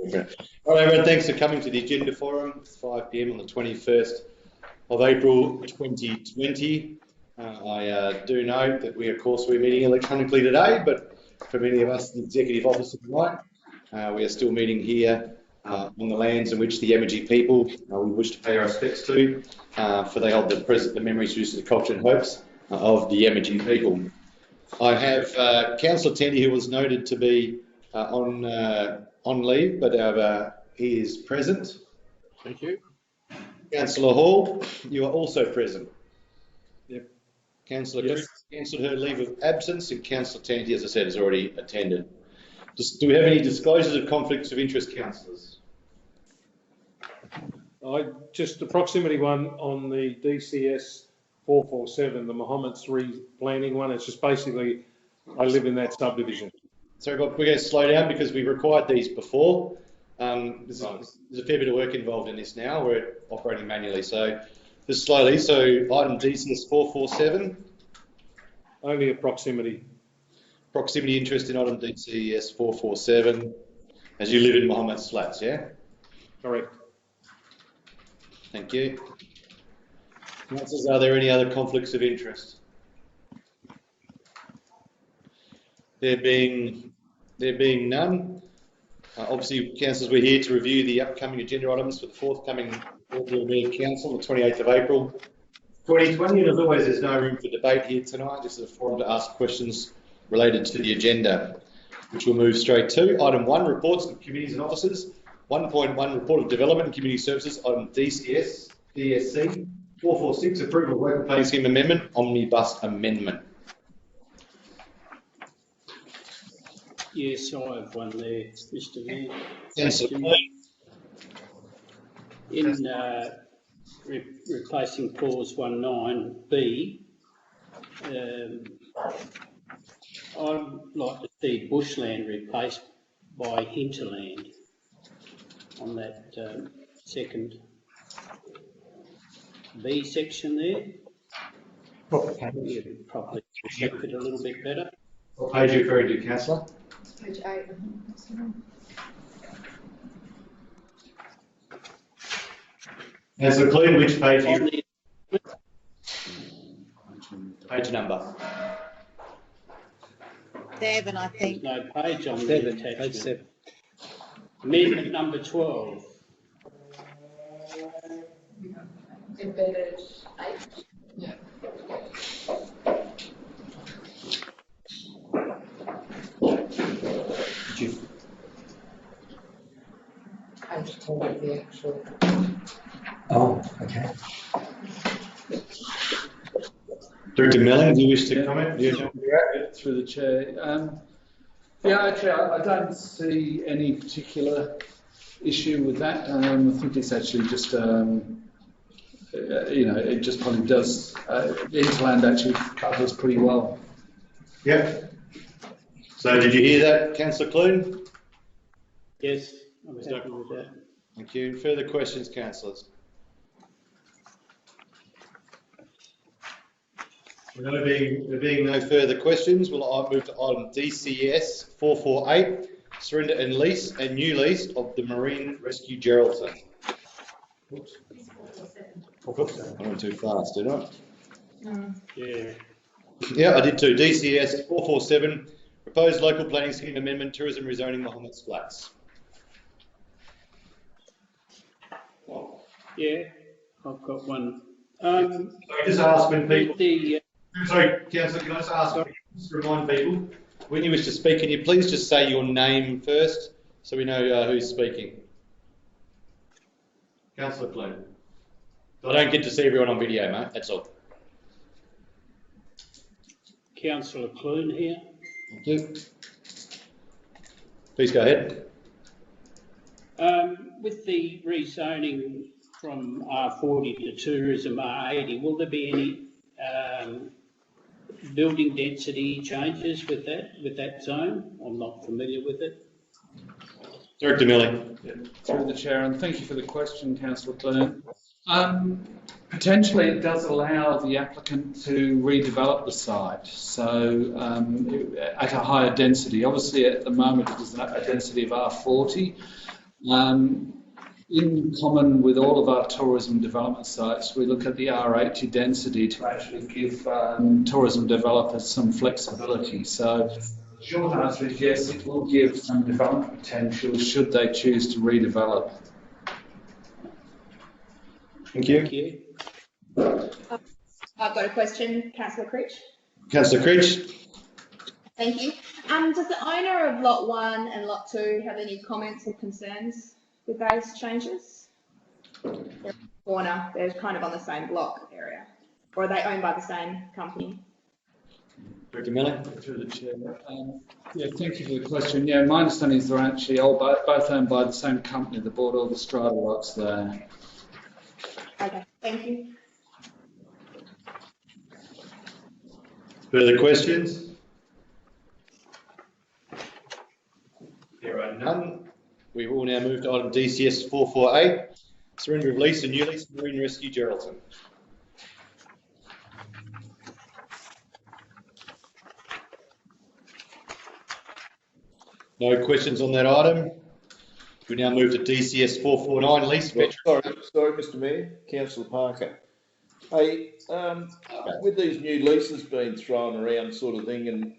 Okay. All right, everyone, thanks for coming to the Agenda Forum. It's 5 p.m. on the 21st of April 2020. I do note that we're meeting electronically today, but for many of us, the Executive Office tonight, we are still meeting here on the lands in which the Yamaji people we wish to pay our respects to, for they hold the memories, uses, culture and hopes of the Yamaji people. I have Councillor Tandy, who was noted to be on leave, but he is present. Thank you. Councillor Hall, you are also present. Yep. Councillor Chris cancelled her leave of absence, and Councillor Tandy, as I said, has already attended. Do we have any disclosures of conflicts of interest, councillors? Just the proximity one on the DCS 447, the Mohammed's replanning one. It's just basically, I live in that subdivision. Sorry, Bob, we're going to slow down because we've required these before. There's a fair bit of work involved in this now. We're operating manually, so just slowly. So item DCS 447. Only a proximity. Proximity interest in item DCS 447, as you live in Mohammed's flats, yeah? Correct. Thank you. Councillors, are there any other conflicts of interest? There being none, obviously, councillors, we're here to review the upcoming agenda items for the forthcoming Ordinary Meeting Council on the 28th of April 2020. And as always, there's no room for debate here tonight, just as a forum to ask questions related to the agenda, which we'll move straight to. Item 1, reports of committees and officers. 1.1, report of development and community services. Item DSC 446, approval of local planning scheme amendment, omnibus amendment. Yes, I have one there, Mr. Mayor. Yes, in replacing clause 19B, I'd like to see bushland replaced by hinterland on that second B section there. You probably check it a little bit better. What page are you referring to, councillor? Page 8. Councillor Clune, which page are you? Page number. 7, I think. No page on the attachment. Page 7. Amendment number 12. Embedded 8. Yeah. Page 10 of the actual. Oh, okay. Director Melling, do you wish to comment? Through the chair. Yeah, actually, I don't see any particular issue with that. I think it's actually just, it just probably does. The hinterland actually covers pretty well. Yep. So, did you hear that, Councillor Clune? Yes, I'm happy with that. Thank you. Further questions, councillors? There being no further questions, we'll move to item DCS 448, surrender and lease and new lease of the Marine Rescue Geraldton. Oops. I went too fast, did I? Yeah. Yeah, I did too. DCS 447, proposed local planning scheme amendment, tourism rezoning Mohammed's flats. Yeah, I've got one. So just ask when people. Sorry, Councillor, can I just ask, just remind people, when you wish to speak, can you please just say your name first so we know who's speaking? Councillor Clune. I don't get to see everyone on video, mate, that's all. Councillor Clune here. Thank you. Please go ahead. With the rezoning from R40 to tourism R80, will there be any building density changes with that zone? I'm not familiar with it. Director Milling. Yeah, through the chair, and thank you for the question, Councillor Clune. Potentially, it does allow the applicant to redevelop the site, so at a higher density. Obviously, at the moment, it is a density of R40. In common with all of our tourism development sites, we look at the R80 density to actually give tourism developers some flexibility. So the short answer is yes, it will give some development potential should they choose to redevelop. Thank you. Thank you. I've got a question, Councillor Critch. Councillor Critch. Thank you. Does the owner of Lot 1 and Lot 2 have any comments or concerns with those changes? They're in the corner, they're kind of on the same block area. Or are they owned by the same company? Director Miller. Through the chair. Yeah, thank you for the question. Yeah, my understanding is they're actually all both owned by the same company that bought all the strata lots there. Okay, thank you. Further questions? There are none. We will now move to item DCS 448, surrender of lease and new lease Marine Rescue Geraldton. No questions on that item. We now move to DCS 449, lease veteran. Sorry, Mr. Mayor, Councillor Parker. Hey, with these new leases being thrown around, sort of thing, and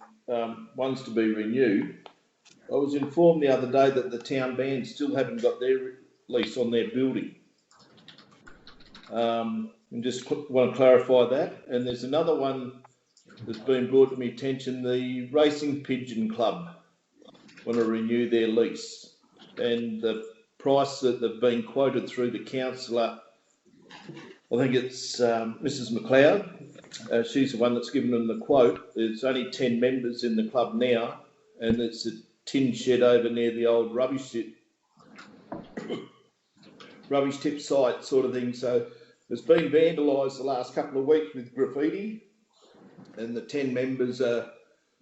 ones to be renewed, I was informed the other day that the town band still haven't got their lease on their building. And just want to clarify that. And there's another one that's been brought to my attention: the Racing Pigeon Club want to renew their lease, and the price that they've been quoted through the councillor, I think it's Mrs. McLeod. She's the one that's given them the quote. There's only 10 members in the club now, and it's a tin shed over near the old rubbish tip site sort of thing. So it's been vandalised the last couple of weeks with graffiti, and the 10 members are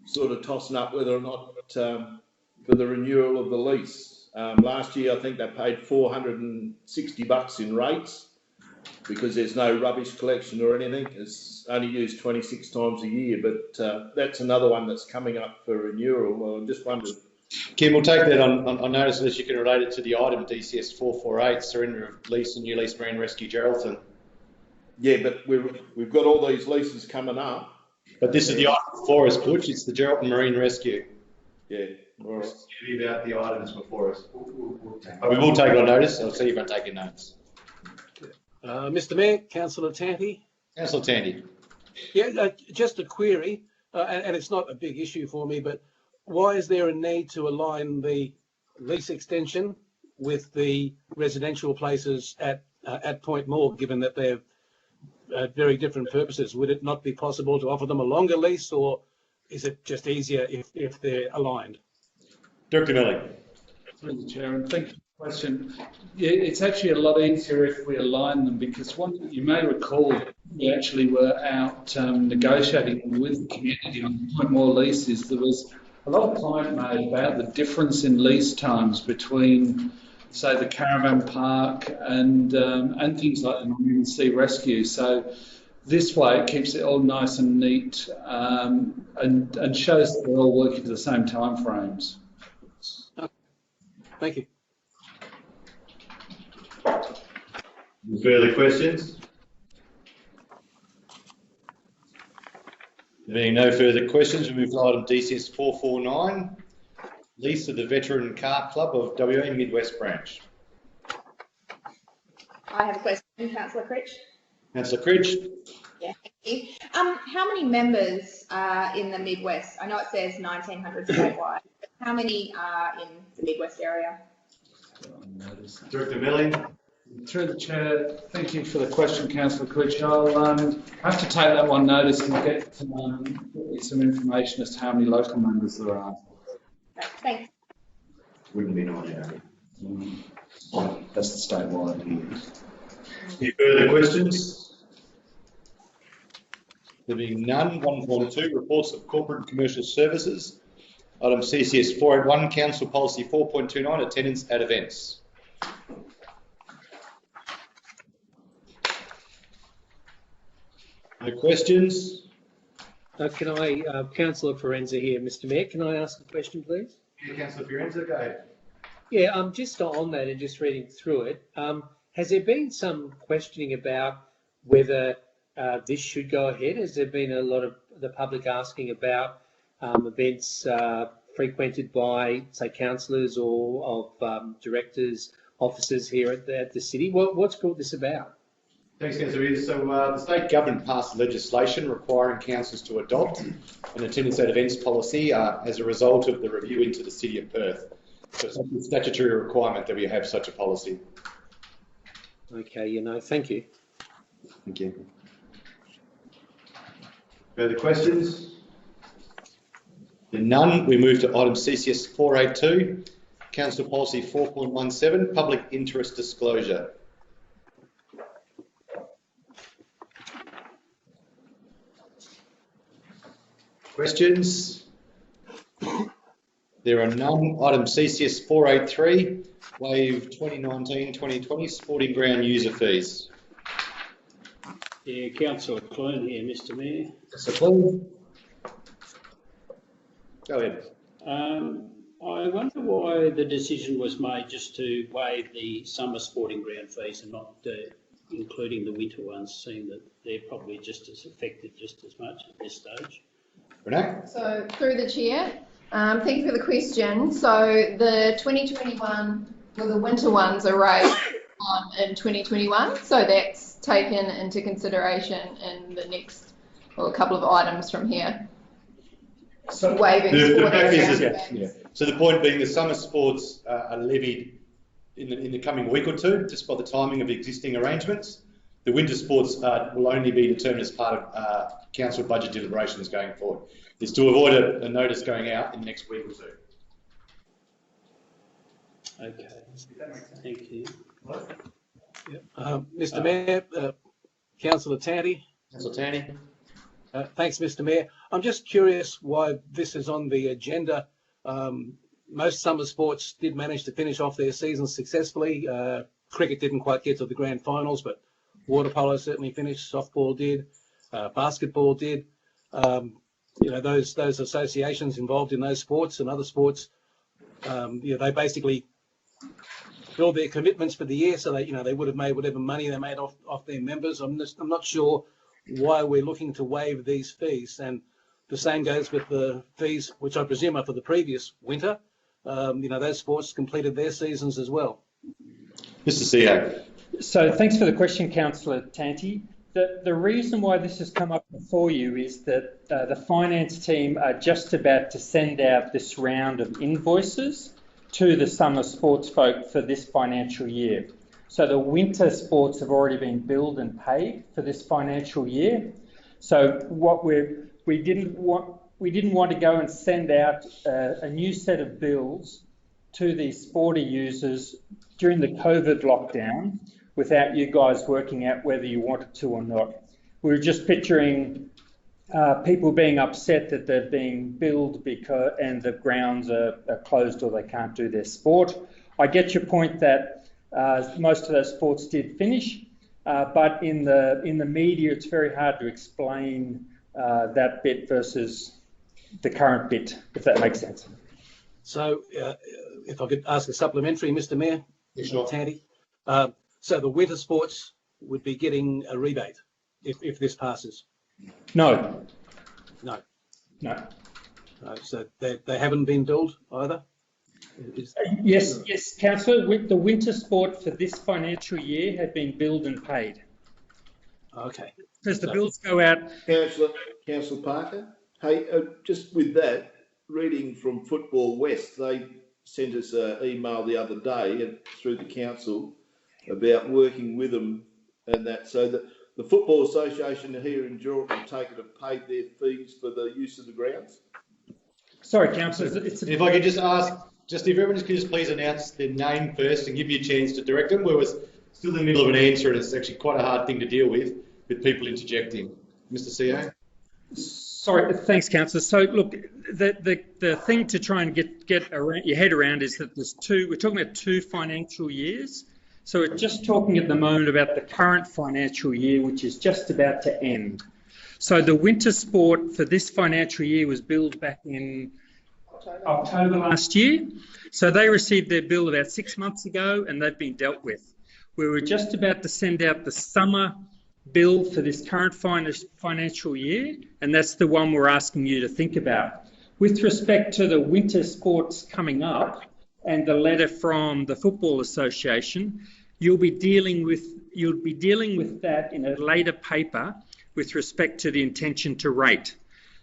sort of tossing up whether or not for the renewal of the lease. Last year I think they paid $460 in rates, because there's no rubbish collection or anything. It's only used 26 times a year, but that's another one that's coming up for renewal. Well, I just wondered. Kim, we'll take that on notice unless you can relate it to the item DCS 448, surrender of lease and new lease Marine Rescue Geraldton. Yeah, but we've got all these leases coming up. But this is the item before us, Butch. It's the Geraldton Marine Rescue. Yeah, all right. About the items before us. But we will take it on notice. I'll see if I'm taking notes. Mr. Mayor, Councillor Tanti. Councillor Tanti. Yeah, just a query, and it's not a big issue for me, but why is there a need to align the lease extension with the residential places at Point Moore, given that they're very different purposes? Would it not be possible to offer them a longer lease, or is it just easier if they're aligned? Director Milling. Through the chair, and thank you for the question. Yeah, it's actually a lot easier if we align them, because one, you may recall, we actually were out negotiating with the community on Point More leases. There was a lot of comment made about the difference in lease times between, say, the caravan park and things like the Marine Sea Rescue. So this way it keeps it all nice and neat, and shows that we're all working to the same time frames. Thank you. Further questions? There being no further questions, we move to item DCS 449, lease of the Veteran Car Club of WA Midwest Branch. I have a question, Councillor Critch. Councillor Critch. Yeah, thank you. How many members are in the Midwest? I know it says 1,900 statewide, but how many are in the Midwest area? Director Milling. Through the chair, thank you for the question, Councillor Critch. I'll have to take that one notice and get you some information as to how many local members there are. Right, thanks. Wouldn't be 900. That's the statewide. Any further questions? There being none, 1.2, reports of corporate and commercial services. Item CCS 481, Council Policy 4.29, attendance at events. No questions? Can I, Councillor Forenza here, Mr Mayor, can I ask a question, please? Yeah, Councillor Fiorenza, go ahead. Yeah, just on that and just reading through it, has there been some questioning about whether this should go ahead? Has there been a lot of the public asking about events frequented by, say, councillors or of directors, officers here at the city? What's brought this about? Thanks, Councillor. So the state government passed legislation requiring councils to adopt an attendance at events policy as a result of the review into the City of Perth. So it's a statutory requirement that we have such a policy. Okay, thank you. Thank you. Further questions? There are none. We move to item CCS 482, Council Policy 4.17, Public Interest Disclosure. Questions? There are none. Item CCS 483, waive 2019-2020 sporting ground user fees. Yeah, Councillor Clune here, Mr Mayor. Councillor Clune. Go ahead. I wonder why the decision was made just to waive the summer sporting ground fees and not including the winter ones, seeing that they're probably just as affected just as much at this stage. Renee? So through the chair, thank you for the question. So the 2021, well, the winter ones are raised in 2021. So that's taken into consideration in the next, well, a couple of items from here. So waiving the fact is sports. yeah. So the point being, the summer sports are levied in the coming week or two, just by the timing of existing arrangements. The winter sports will only be determined as part of council budget deliberations going forward. It's to avoid a notice going out in the next week or two. Okay, thank you. Mr Mayor, Councillor Tanti. Councillor Tanti. Thanks, Mr Mayor. I'm just curious why this is on the agenda. Most summer sports did manage to finish off their seasons successfully. Cricket didn't quite get to the grand finals, but water polo certainly finished, softball did, basketball did. Those associations involved in those sports and other sports, they basically build their commitments for the year, so they would have made whatever money they made off their members. I'm not sure why we're looking to waive these fees, and the same goes with the fees, which I presume are for the previous winter. Those sports completed their seasons as well. Mr CEO. So thanks for the question, Councillor Tanti. The reason why this has come up before you is that the finance team are just about to send out this round of invoices to the summer sports folk for this financial year. So the winter sports have already been billed and paid for this financial year. So what we didn't want to go and send out a new set of bills to these sporty users during the COVID lockdown without you guys working out whether you wanted to or not. We were just picturing people being upset that they're being billed and the grounds are closed or they can't do their sport. I get your point that most of those sports did finish, but in the media it's very hard to explain that bit versus the current bit, if that makes sense. So if I could ask a supplementary, Mr Mayor, Sure. Tanti. So the winter sports would be getting a rebate if this passes? No. No. No. So they haven't been billed either? Yes, Councillor. The winter sport for this financial year had been billed and paid. Okay. Because the bills go out. Councillor Parker. Hey, just with that, reading from Football West, they sent us an email the other day through the council about working with them and that. So the Football Association here in Geraldton have paid their fees for the use of the grounds. Sorry, Councillor. If I could just ask, if everyone could just please announce their name first and give you a chance to direct them. We were still in the middle of an answer and it's actually quite a hard thing to deal with people interjecting. Mr CEO? Sorry, thanks, Councillor. So look, the thing to try and get around, your head around is that we're talking about 2 financial years. So we're just talking at the moment about the current financial year, which is just about to end. So the winter sport for this financial year was billed back in October last year. So they received their bill about 6 months ago and they've been dealt with. We were just about to send out the summer bill for this current financial year, and that's the one we're asking you to think about. With respect to the winter sports coming up and the letter from the Football Association, you'll be dealing with that in a later paper with respect to the intention to rate.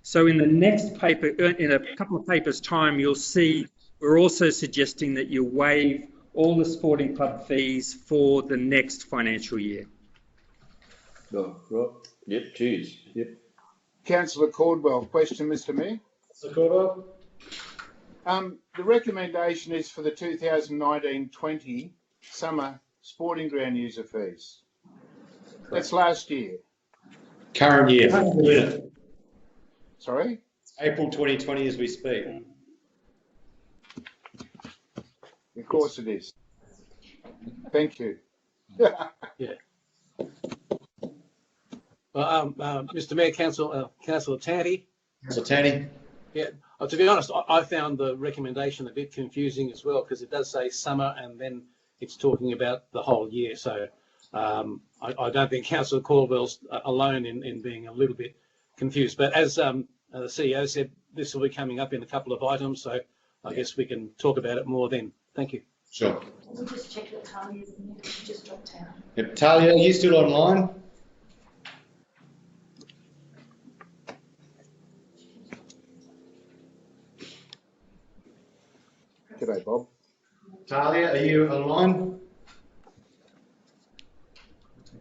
So in the next paper, in a couple of papers' time, you'll see we're also suggesting that you waive all the sporting club fees for the next financial year. Oh, right. Yep, cheers. Yep. Councillor Caldwell, question, Mr Mayor. Councillor Caldwell? The recommendation is for the 2019-20 summer sporting ground user fees. That's last year. Current year. Sorry? April 2020 as we speak. Of course it is. Thank you. Yeah. Well, Mr Mayor, Councillor Tanti. Councillor Tanti? Yeah, to be honest, I found the recommendation a bit confusing as well because it does say summer and then it's talking about the whole year. So I don't think Councillor Caldwell's alone in being a little bit confused. But as the CEO said, this will be coming up in a couple of items, so I guess we can talk about it more then. Thank you. Sure. We'll just check that Talia's in there. She just dropped out. Yep. Talia, are you still online? G'day, Bob. Talia, are you online?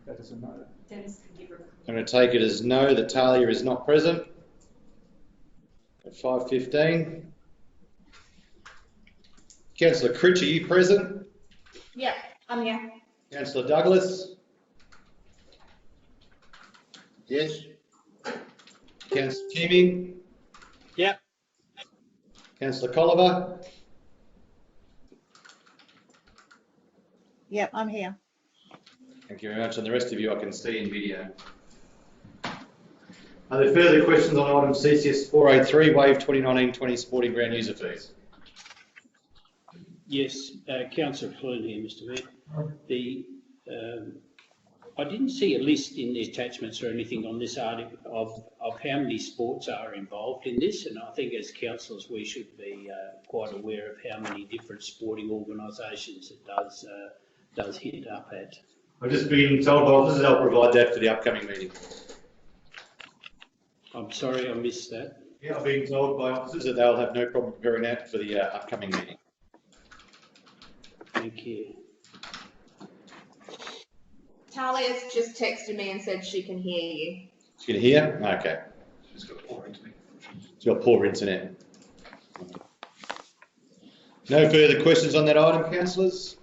That is a no. I'm going to take it as no that Talia is not present at 5:15. Councillor Critch, are you present? Yep, I'm here. Councillor Douglas? Yes. Councillor Keaming? Yep. Councillor Colliver? Yep, I'm here. Thank you very much. And the rest of you I can see in video. Are there further questions on item CCS 483, waive 2019-20 sporting ground user fees? Yes, Councillor Clune here, Mr Mayor. I didn't see a list in the attachments or anything on this article of how many sports are involved in this, and I think as councillors we should be quite aware of how many different sporting organisations it does hit up at. I've just been told by officers I'll provide that for the upcoming meeting. I'm sorry I missed that. Yeah, I've been told by officers that they'll have no problem preparing that for the upcoming meeting. Thank you. Talia's just texted me and said she can hear you. She can hear? Okay. She's got poor internet. No further questions on that item, councillors?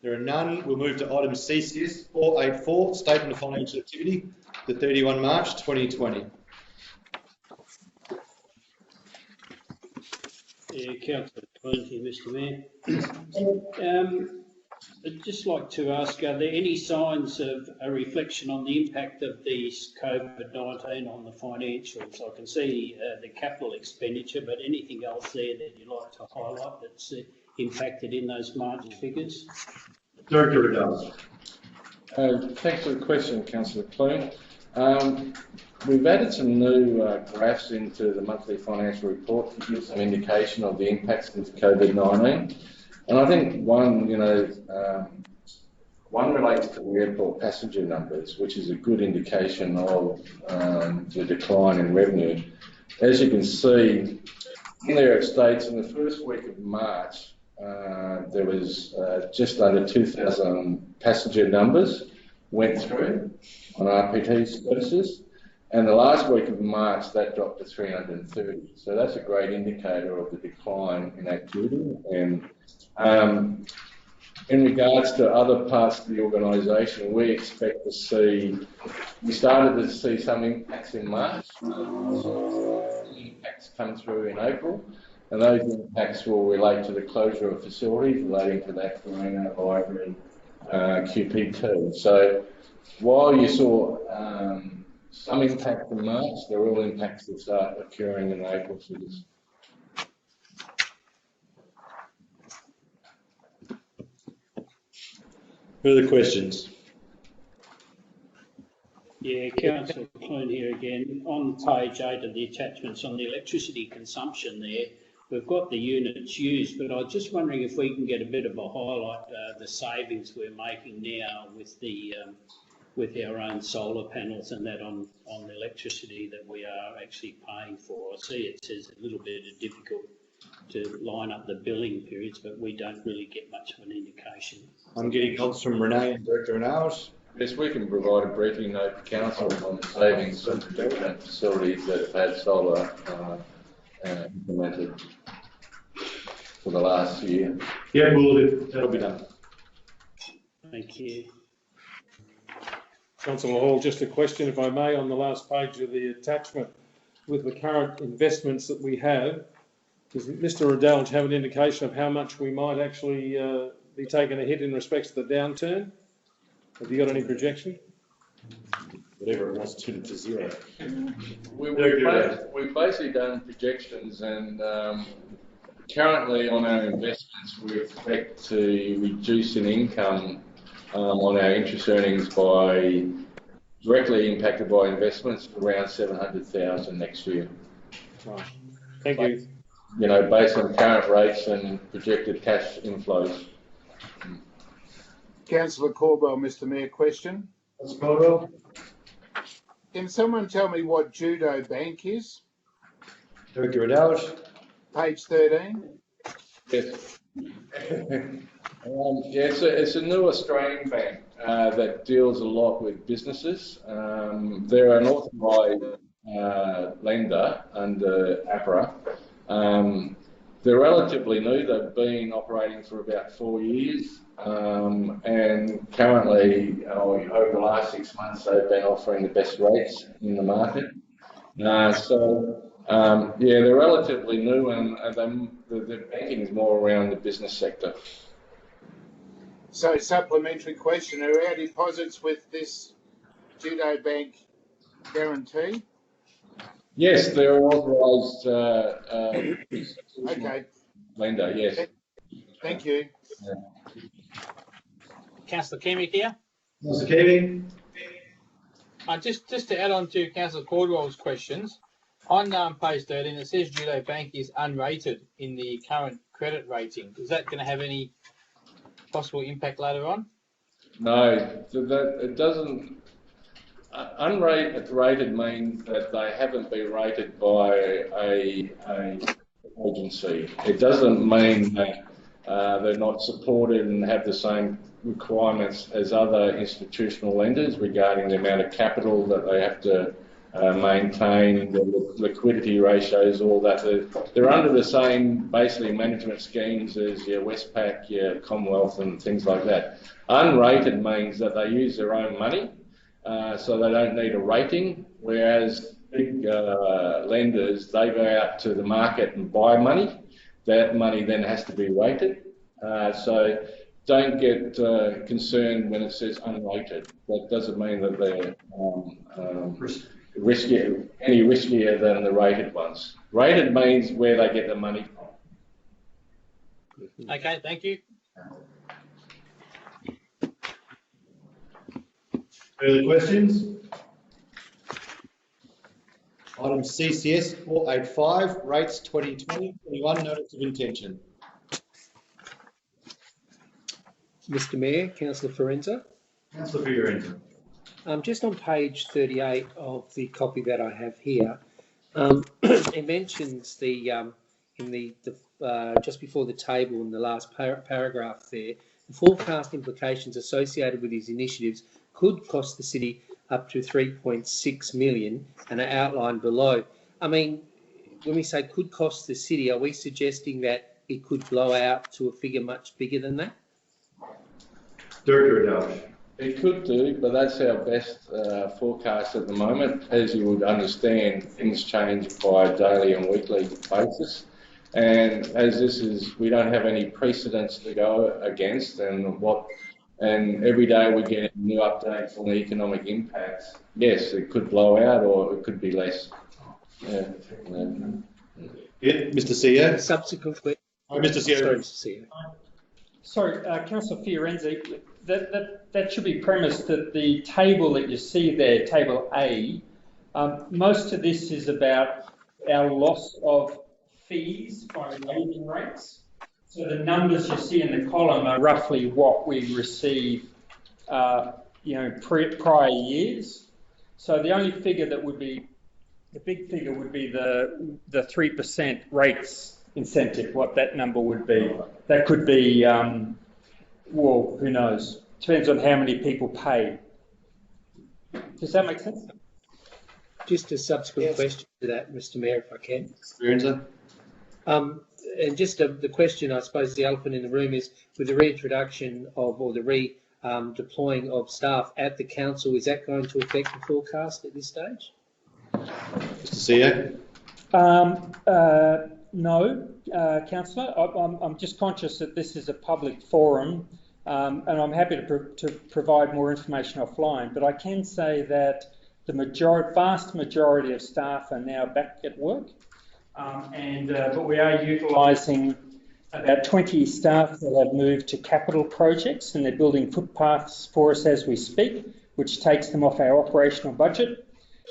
There are none. We'll move to item CCS 484, Statement of Financial Activity, the 31 March 2020. Yeah, Councillor Clune here, Mr Mayor. I'd just like to ask, are there any signs of a reflection on the impact of the COVID-19 on the financials? I can see the capital expenditure, but anything else there that you'd like to highlight that's impacted in those margin figures? Director Riddell. Thanks for the question, Councillor Clune. We've added some new graphs into the monthly financial report to give some indication of the impacts of COVID-19. And I think one relates to the airport passenger numbers, which is a good indication of the decline in revenue. As you can see, there it states in the first week of March, there was just under 2,000 passenger numbers went through on RPT services. And the last week of March, that dropped to 330. So that's a great indicator of the decline in activity. And in regards to other parts of the organisation, we expect to see, we started to see some impacts in March, impacts come through in April, and those impacts will relate to the closure of facilities relating to that Corona library QP2. So while you saw some impact in March. They're all impacts that start occurring in the April figures. Further questions? Yeah, Councillor Clune here again. On page 8 of the attachments on the electricity consumption there, we've got the units used, but I was just wondering if we can get a bit of a highlight, the savings we're making now with the with our own solar panels and that on the electricity that we are actually paying for. I see it says a little bit difficult to line up the billing periods, but we don't really get much of an indication. I'm getting comments from Renee and Director Renars. Yes, we can provide a briefing note to council on the savings of different facilities that have had solar implemented for the last year. Yeah, that'll be done. Thank you. Councillor Hall, just a question, if I may, on the last page of the attachment. With the current investments that we have, does Mr. Riddell have an indication of how much we might actually be taking a hit in respect to the downturn? Have you got any projection? Whatever it was, turned to zero. We've basically done projections, and currently on our investments, we expect to reduce in income on our interest earnings by directly impacted by investments around 700,000 next year. Right. Thank you. You know, based on current rates and projected cash inflows. Councillor Corbell, Mr Mayor, question. Councillor Corbell. Can someone tell me what Judo Bank is? Director Riddell. Page 13. Yes. It's a new Australian bank that deals a lot with businesses. They're an authorised lender under APRA. They're relatively new. They've been operating for about 4 years, and currently, over the last 6 months, they've been offering the best rates in the market. They're relatively new, and the banking is more around the business sector. So, supplementary question, are our deposits with this Judo Bank guaranteed? Yes, they're authorised okay. lender, yes. Thank you. Yeah. Councillor Keamy here. Councillor Keamy. Just to add on to Councillor Caldwell's questions, on page 13 it says Judo Bank is unrated in the current credit rating. Is that going to have any possible impact later on? No, it doesn't. Unrated means that they haven't been rated by a agency. It doesn't mean that they're not supported and have the same requirements as other institutional lenders regarding the amount of capital that they have to maintain, the liquidity ratios, all that. They're under the same, basically, management schemes as your Westpac, your Commonwealth and things like that. Unrated means that they use their own money, so they don't need a rating, whereas big lenders, they go out to the market and buy money. That money then has to be rated. So don't get concerned when it says unrated. That doesn't mean that they're any riskier than the rated ones. Rated means where they get the money from. Okay, thank you. Further questions? Item CCS 485, rates 2020-21, notice of intention. Mr Mayor, Councillor Forenza. Councillor Forenza. Just on page 38 of the copy that I have here, it mentions just before the table in the last paragraph there, the forecast implications associated with these initiatives could cost the city up to 3.6 million and are outlined below. I mean, when we say could cost the city, are we suggesting that it could blow out to a figure much bigger than that? Director Adele. It could do, but that's our best forecast at the moment. As you would understand, things change by a daily and weekly basis. And as we don't have any precedents to go against, and what and every day we get new updates on the economic impacts. Yes, it could blow out or it could be less. Yeah. Yeah, Mr. CEO. Subsequent question. Oh, Mr. CEO. Sorry, Mr. CEO. Sorry, Councillor Fiorenzi, that should be premised that the table that you see there, table A, most of this is about our loss of fees by rating rates. So the numbers you see in the column are roughly what we receive, prior years. So the only figure that would be, the big figure would be the 3% rates incentive, what that number would be. That could be, well, who knows? Depends on how many people pay. Does that make sense? Just a subsequent question to that, Mr. Mayor, if I can. Experiencer. And just the question, I suppose, the elephant in the room is with the reintroduction of, or the deploying of staff at the council, is that going to affect the forecast at this stage? Mr. CEO? No, Councillor. I'm just conscious that this is a public forum, and I'm happy to provide more information offline. But I can say that the vast majority of staff are now back at work, but we are utilising about 20 staff that have moved to capital projects, and they're building footpaths for us as we speak, which takes them off our operational budget.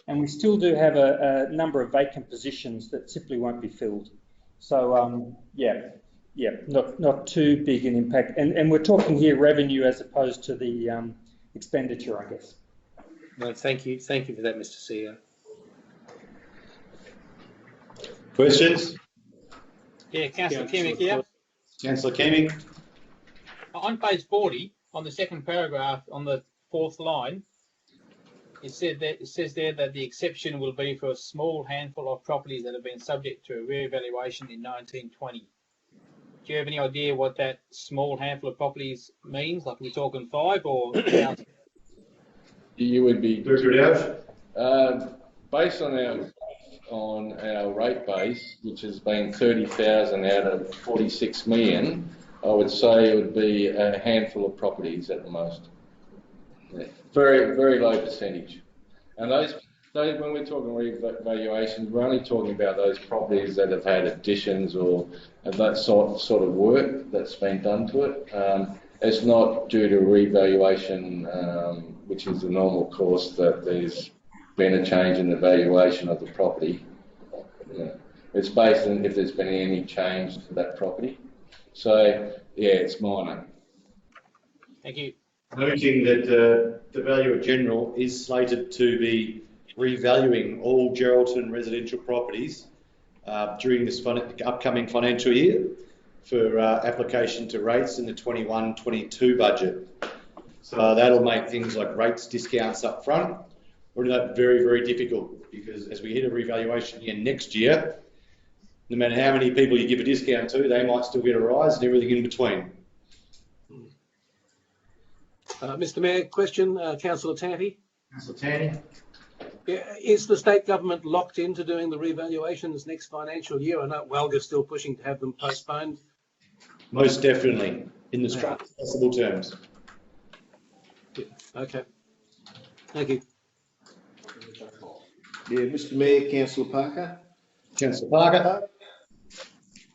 And we still do have a number of vacant positions that simply won't be filled. So, not too big an impact. And we're talking here revenue as opposed to the expenditure, I guess. No, thank you. Thank you for that, Mr. CEO. Questions? Yeah, Councillor Kimmich here. Councillor Kimmich. On page 40, on the second paragraph, on the fourth line, it says there that the exception will be for a small handful of properties that have been subject to a re-evaluation in 1920. Do you have any idea what that small handful of properties means? Like, are we talking 5 or? You would be based on our rate base, which has been 30,000 out of 46 million. I would say it would be a handful of properties at the most. Yeah. Very, very low percentage. And those when we're talking revaluations, we're only talking about those properties that have had additions or that sort of work that's been done to it. It's not due to revaluation, which is the normal course that there's been a change in the valuation of the property. Yeah. It's based on if there's been any change to that property. So, yeah, it's minor. Thank you. Noting that the Valuer General is slated to be revaluing all Geraldton residential properties during this upcoming financial year for application to rates in the 21-22 budget. So that'll make things like rates discounts up front very, very difficult, because as we hit a revaluation year next year, no matter how many people you give a discount to, they might still get a rise and everything in between. Mr. Mayor, question, Councillor Tanti. Councillor Tanti. Is the state government locked into doing the revaluations next financial year? I know Walga's still pushing to have them postponed. Most definitely, in the strongest possible terms. Yeah. Okay. Thank you. Yeah, Mr. Mayor, Councillor Parker. Councillor Parker.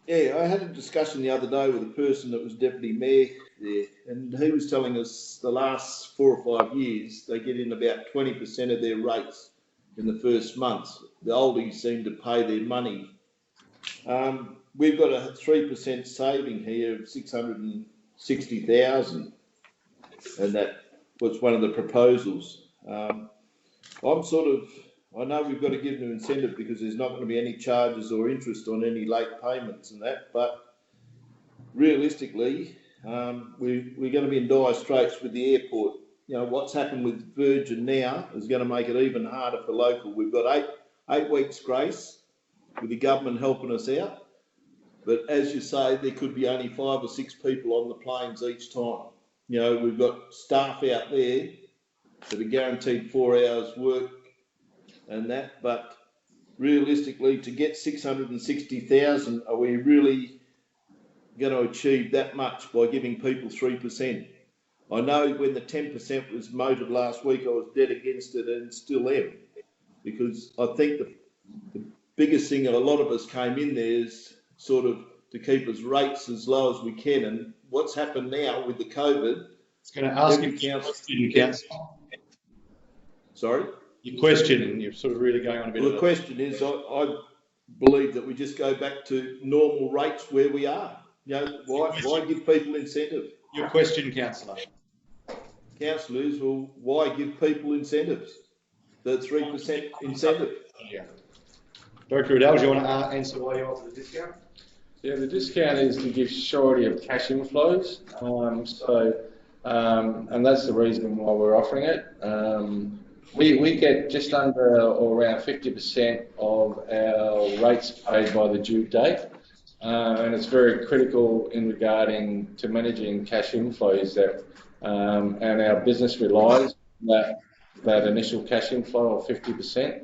Yeah, I had a discussion the other day with a person that was Deputy Mayor there, and he was telling us the last 4 or 5 years they get in about 20% of their rates in the first months. The oldies seem to pay their money. We've got a 3% saving here of 660,000, and that was one of the proposals. I know we've got to give them incentive because there's not going to be any charges or interest on any late payments and that, but realistically, we're going to be in dire straits with the airport. You know, what's happened with Virgin now is going to make it even harder for local. We've got eight weeks grace with the government helping us out, but as you say, there could be only 5 or 6 people on the planes each time. You know, we've got staff out there that are guaranteed 4 hours work and that, but realistically, to get 660,000, are we really going to achieve that much by giving people 3%? I know when the 10% was mooted last week, I was dead against it and still am, because I think the biggest thing, a lot of us came in there is sort of to keep us rates as low as we can. And what's happened now with the COVID? It's going to ask you council. Sorry? Your question, and you're sort of really going on a bit the question is, I believe that we just go back to normal rates where we are. You know, why give people incentive? Your question, councillor. Councillor is, well, why give people incentives? The 3% incentive. Yeah. Director Adele, do you want to answer why you offer the discount? Yeah, the discount is to give surety of cash inflows. And that's the reason why we're offering it. We get just under or around 50% of our rates paid by the due date. And it's very critical in regarding to managing cash inflows that, and our business relies on that initial cash inflow of 50%.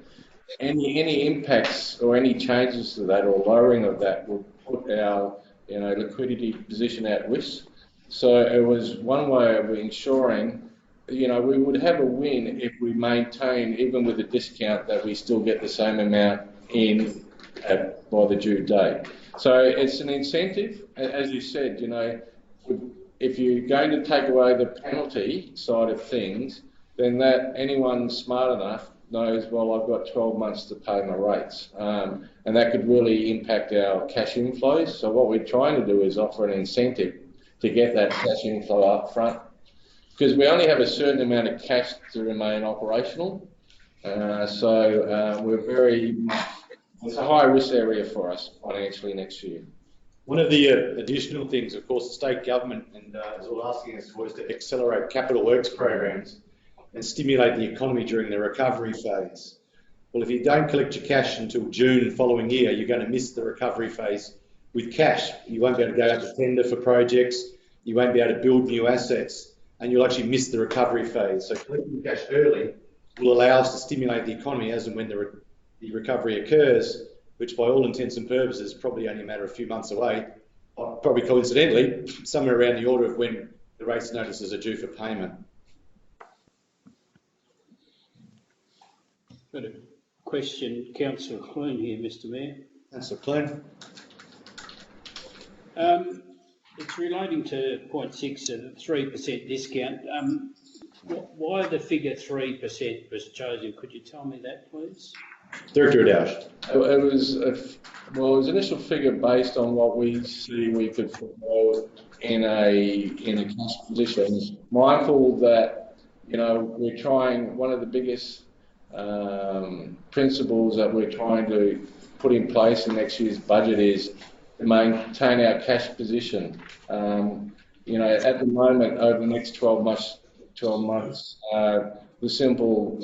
Any impacts or any changes to that or lowering of that will put our liquidity position at risk. So it was one way of ensuring, we would have a win if we maintain, even with a discount, that we still get the same amount in by the due date. So it's an incentive, as you said. If you're going to take away the penalty side of things, then that anyone smart enough knows, well, I've got 12 months to pay my rates. And that could really impact our cash inflows. So what we're trying to do is offer an incentive to get that cash inflow up front. Because we only have a certain amount of cash to remain operational. We're it's a high risk area for us financially next year. One of the additional things, of course, the state government is all asking us for is to accelerate capital works programs and stimulate the economy during the recovery phase. Well, if you don't collect your cash until June following year, you're going to miss the recovery phase with cash. You won't be able to go out to tender for projects, you won't be able to build new assets, and you'll actually miss the recovery phase. So collecting cash early will allow us to stimulate the economy as and when the recovery occurs, which by all intents and purposes is probably only a matter of a few months away, probably coincidentally, somewhere around the order of when the rates notices are due for payment. Got a question, Councillor Clune here, Mr Mayor. Councillor Clune. It's relating to point 6, a 3% discount. Why the figure 3% was chosen? Could you tell me that, please? Director Adausch. It was an initial figure based on what we see we could fulfil in a cash position. Mindful that we're trying, one of the biggest principles that we're trying to put in place in next year's budget is to maintain our cash position. At the moment, over the next 12 months, the simple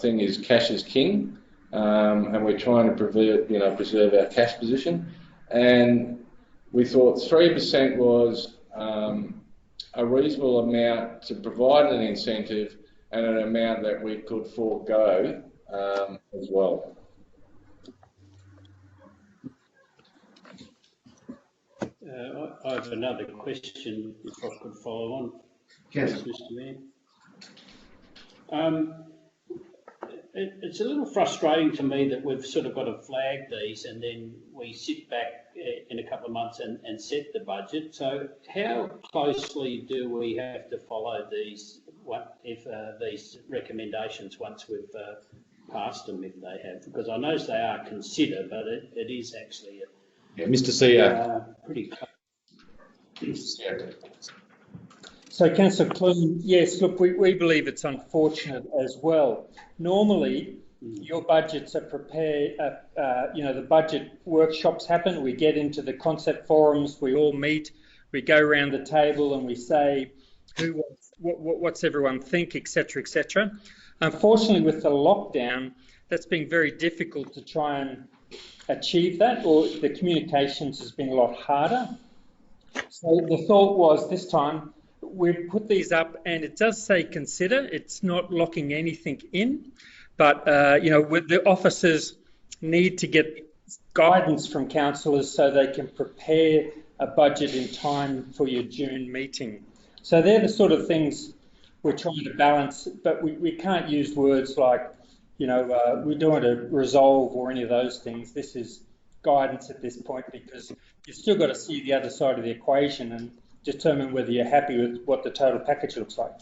thing is cash is king. And we're trying to preserve our cash position. And we thought 3% was a reasonable amount to provide an incentive and an amount that we could forego as well. I have another question, if I could follow on, yes, Mr Mayor. It's a little frustrating to me that we've sort of got to flag these and then we sit back in a couple of months and set the budget. So how closely do we have to follow these recommendations once we've passed them, if they have? Because I know they are considered, but it is actually Mr CEO. Pretty close. So, Councillor Clune, yes, look, we believe it's unfortunate as well. Normally, your budgets are prepared, the budget workshops happen, we get into the concept forums, we all meet, we go around the table and we say, what's everyone think, etc., etc. Unfortunately, with the lockdown, that's been very difficult to try and achieve that, or the communications has been a lot harder. So the thought was this time, we've put these up and it does say consider, it's not locking anything in, but the officers need to get guidance from councillors so they can prepare a budget in time for your June meeting. So they're the sort of things we're trying to balance, but we can't use words like, we don't want to resolve or any of those things. This is guidance at this point because you've still got to see the other side of the equation and determine whether you're happy with what the total package looks like.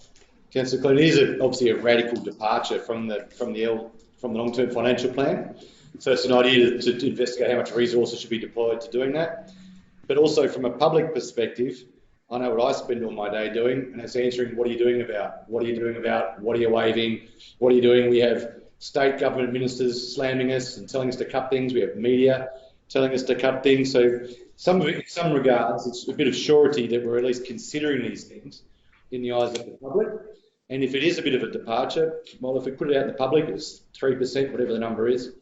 Councillor Clinton, it is obviously a radical departure from the long-term financial plan. So it's an idea to investigate how much resources should be deployed to doing that. But also from a public perspective, I know what I spend all my day doing, and it's answering what are you doing about? What are you doing about? What are you waiving? What are you doing? We have state government ministers slamming us and telling us to cut things. We have media telling us to cut things. So in some regards, it's a bit of surety that we're at least considering these things in the eyes of the public. And if it is a bit of a departure, well, if we put it out in the public, it's 3%, whatever the number is.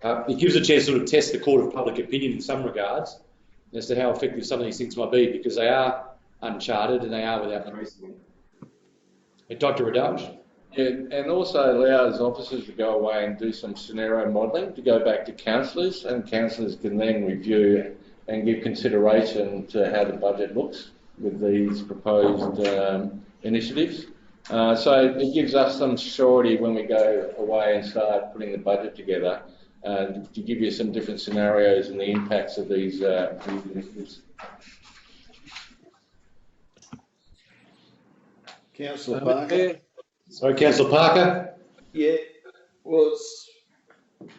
It gives a chance to sort of test the court of public opinion in some regards as to how effective some of these things might be, because they are uncharted and they are without precedent. Dr. Radaj? Yeah, and also allows officers to go away and do some scenario modelling to go back to councillors, and councillors can then review and give consideration to how the budget looks with these proposed initiatives. So it gives us some surety when we go away and start putting the budget together to give you some different scenarios and the impacts of these initiatives. Councillor Parker. Sorry, Councillor Parker. Yeah, well,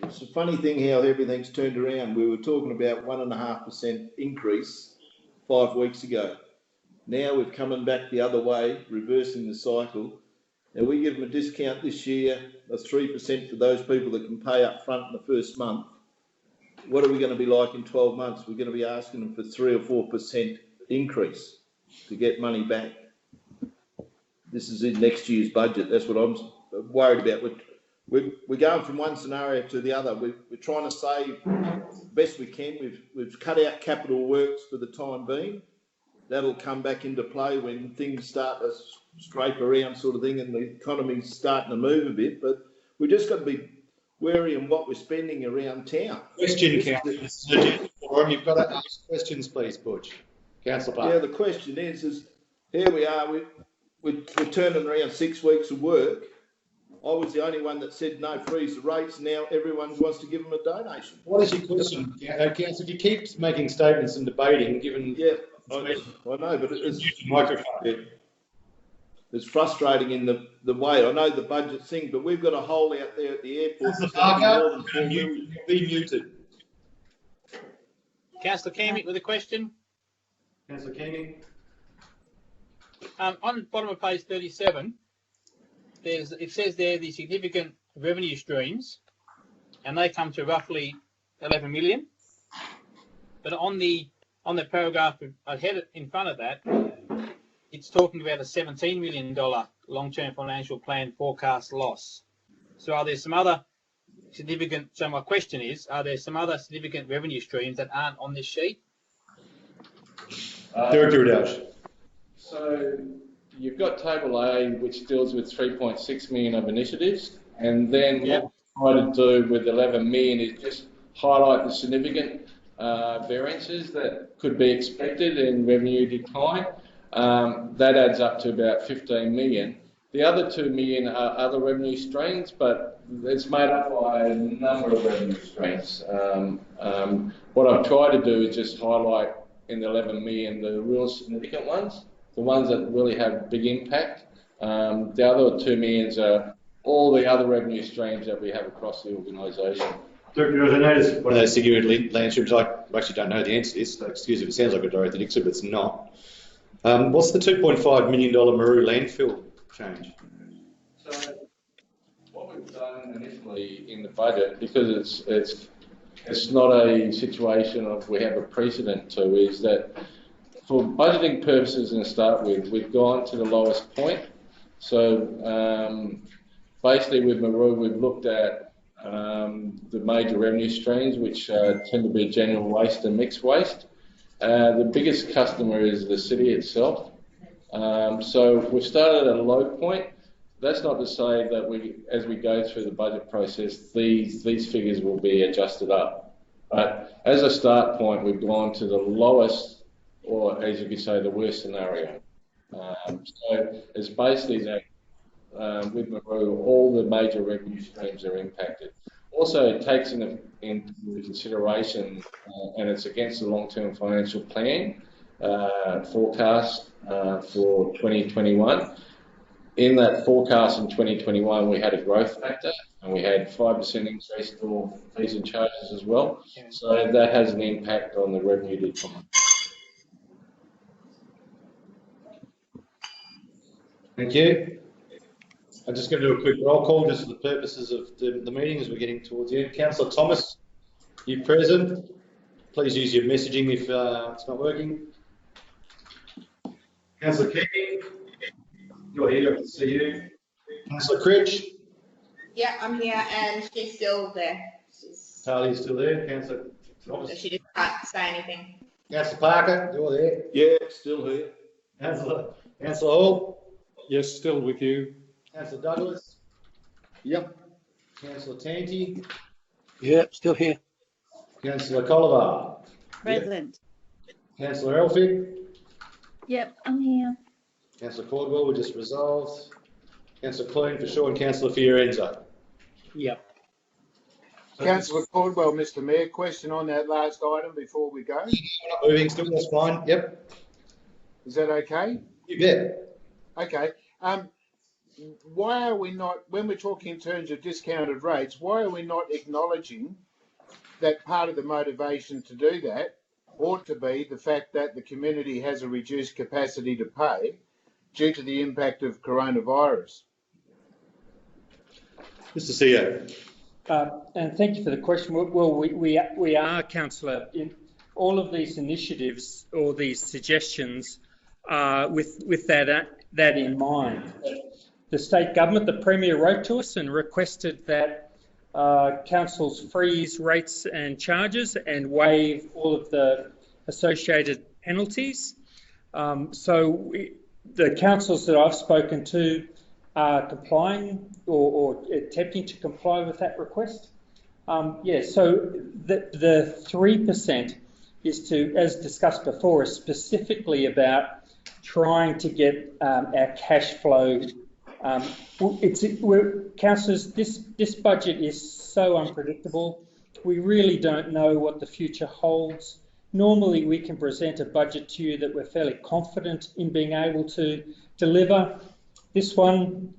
it's a funny thing how everything's turned around. We were talking about 1.5% increase 5 weeks ago. Now we're coming back the other way, reversing the cycle. And we give them a discount this year of 3% for those people that can pay up front in the first month. What are we going to be like in 12 months? We're going to be asking them for 3 or 4% increase to get money back. This is in next year's budget. That's what I'm worried about. We're going from one scenario to the other. We're trying to save best we can. We've cut out capital works for the time being. That'll come back into play when things start to scrape around, sort of thing, and the economy's starting to move a bit. But we just got to be wary on what we're spending around town. Question, Councillor. You've got to ask questions, please, Butch. Councillor Parker. Yeah, the question is here we are. We're turning around 6 weeks of work. I was the only one that said no, freeze the rates. Now everyone wants to give them a donation. What is your question, Councillor? If you keep making statements and debating, given... Yeah, I know, but it's frustrating in the way. I know the budget thing, but we've got a hole out there at the airport. Councillor Parker, be muted. Councillor Keamy with a question. Councillor Keamy. On the bottom of page 37, it says there the significant revenue streams, and they come to roughly 11 million. But on the paragraph ahead in front of that, it's talking about a $17 million long-term financial plan forecast loss. So are there some other significant? So my question is, are there some other significant revenue streams that aren't on this sheet? Director Radaj. So you've got Table A, which deals with 3.6 million of initiatives, and then what we try to do with 11 million is just highlight the significant variances that could be expected in revenue decline. That adds up to about 15 million. The other 2 million are other revenue streams, but it's made up by a number of revenue streams. What I've tried to do is just highlight in the 11 million the real significant ones, the ones that really have big impact. The other 2 millions are all the other revenue streams that we have across the organisation. Director, I noticed one of those significant land streams, I actually don't know the answer to this, so excuse if it sounds like a direct answer, but it's not. What's the $2.5 million Maru landfill change? So what we've done initially in the budget, because it's not a situation of we have a precedent to, is that for budgeting purposes and to start with, we've gone to the lowest point. So basically with Maru, we've looked at the major revenue streams, which tend to be general waste and mixed waste. The biggest customer is the city itself. So we've started at a low point. That's not to say that as we go through the budget process, these figures will be adjusted up. But as a start point, we've gone to the lowest, or as you could say, the worst scenario. So it's basically that with Maru, all the major revenue streams are impacted. Also, it takes into consideration, and it's against the long-term financial plan forecast for 2021. In that forecast in 2021, we had a growth factor, and we had 5% increase for fees and charges as well. So that has an impact on the revenue decline. Thank you. I'm just going to do a quick roll call just for the purposes of the meeting as we're getting towards the end. Councillor Thomas, you present. Please use your messaging if it's not working. Councillor Keating, you're here, I can see you. Councillor Critch. Yeah, I'm here, and she's still there. Talia's still there. Councillor Thomas. So she just can't say anything. Councillor Parker, you're there. Yeah, still here. Councillor Hall. Yes, still with you. Councillor Douglas. Yep. Councillor Tanti. Yeah, still here. Councillor Colliver. Present. Yep. Councillor Elphick. Yep, I'm here. Councillor Caldwell, we just resolved. Councillor Clune for sure, and Councillor Fiorenzo. Yep. Councillor Caldwell, Mr Mayor, question on that last item before we go. We're not moving still, that's fine. Yep. Is that okay? You bet. Okay. Why are we not, when we're talking in terms of discounted rates, why are we not acknowledging that part of the motivation to do that ought to be the fact that the community has a reduced capacity to pay due to the impact of coronavirus? Mr CEO. And thank you for the question. Well, we are, Councillor, in all of these initiatives or these suggestions with that in mind. The state government, the Premier, wrote to us and requested that councils freeze rates and charges and waive all of the associated penalties. The councils that I've spoken to are complying or attempting to comply with that request. So the 3% is to, as discussed before, is specifically about trying to get our cash flow. Councillors, this budget is so unpredictable. We really don't know what the future holds. Normally, we can present a budget to you that we're fairly confident in being able to deliver. This one,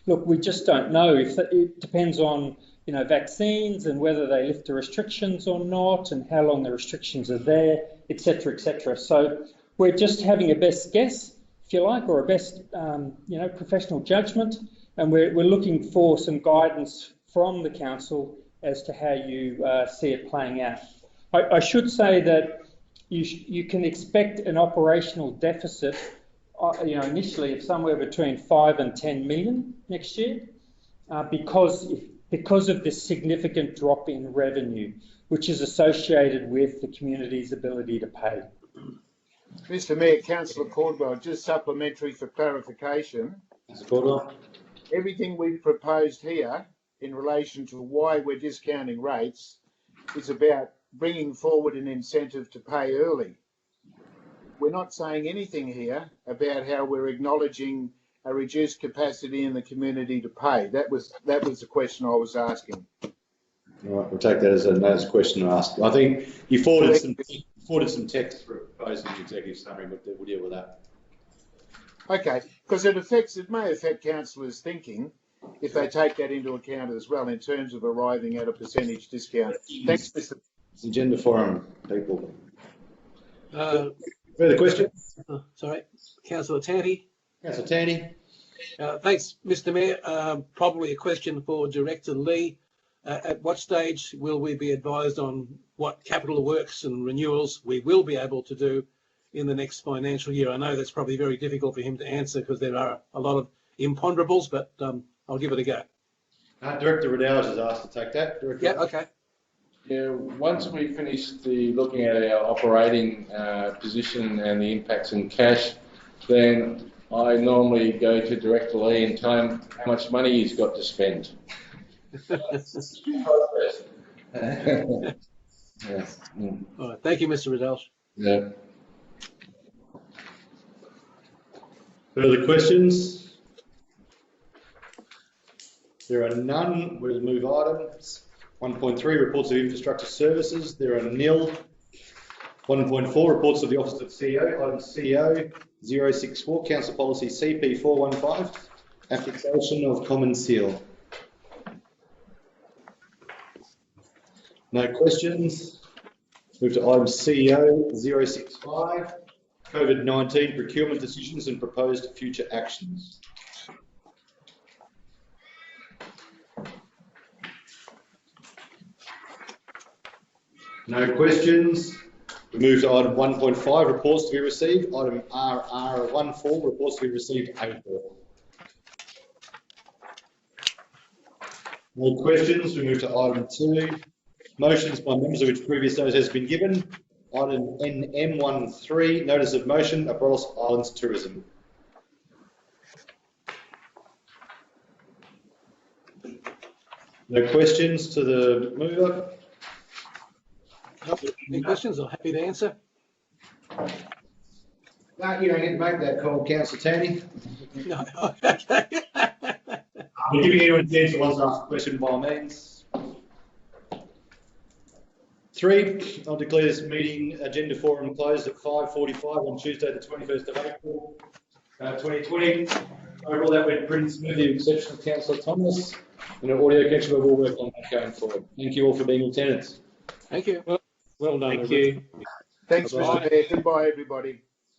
look, we just don't know. It depends on vaccines and whether they lift the restrictions or not, and how long the restrictions are there, etc., etc. So we're just having a best guess, if you like, or a best professional judgment, and we're looking for some guidance from the council as to how you see it playing out. I should say that you can expect an operational deficit, initially of somewhere between 5 and 10 million next year, because of this significant drop in revenue, which is associated with the community's ability to pay. Mr Mayor, Councillor Caldwell, just supplementary for clarification. Mr Caldwell. Everything we've proposed here in relation to why we're discounting rates is about bringing forward an incentive to pay early. We're not saying anything here about how we're acknowledging a reduced capacity in the community to pay. That was the question I was asking. All right, we'll take that as a question asked. I think you forwarded some text for proposing the executive summary, but we'll deal with that. Okay, because it may affect councillors' thinking if they take that into account as well in terms of arriving at a percentage discount. Thanks, Mr. It's agenda forum, people. Further questions? Sorry, Councillor Tanti. Councillor Tanti. Thanks, Mr Mayor. Probably a question for Director Lee. At what stage will we be advised on what capital works and renewals we will be able to do in the next financial year? I know that's probably very difficult for him to answer because there are a lot of imponderables, but I'll give it a go. Director Riddell has asked to take that. Yeah, okay. Yeah, once we finish looking at our operating position and the impacts in cash, then I normally go to Director Lee and tell him how much money he's got to spend. All right, thank you, Mr. Riddell. Yeah. Further questions? There are none. We'll move items. 1.3, reports of infrastructure services. There are nil. 1.4, reports of the Office of the CEO. Item CEO 064, Council Policy CP 415, application of common seal. No questions. Move to item CEO 065, COVID-19 procurement decisions and proposed future actions. No questions. We move to item 1.5, reports to be received. Item RR14, reports to be received April. No questions. We move to item 2, motions by members of which previous notice has been given. Item NM13, notice of motion, Abrolhos Islands Tourism. No questions to the mover. Any questions? I'm happy to answer. No, you don't get to make that call, Councillor Tanny. No, okay. I'm giving anyone a chance who wants to ask a question by all means. 3, I'll declare this meeting agenda forum closed at 5:45 on Tuesday the 21st of April 2020. Overall that went pretty smoothly with the exception of Councillor Thomas, and our audio connection we will work on that going forward. Thank you all for being in attendance. Thank you. Well done. Thank you. Thanks, Mr. Mayor. Goodbye, everybody.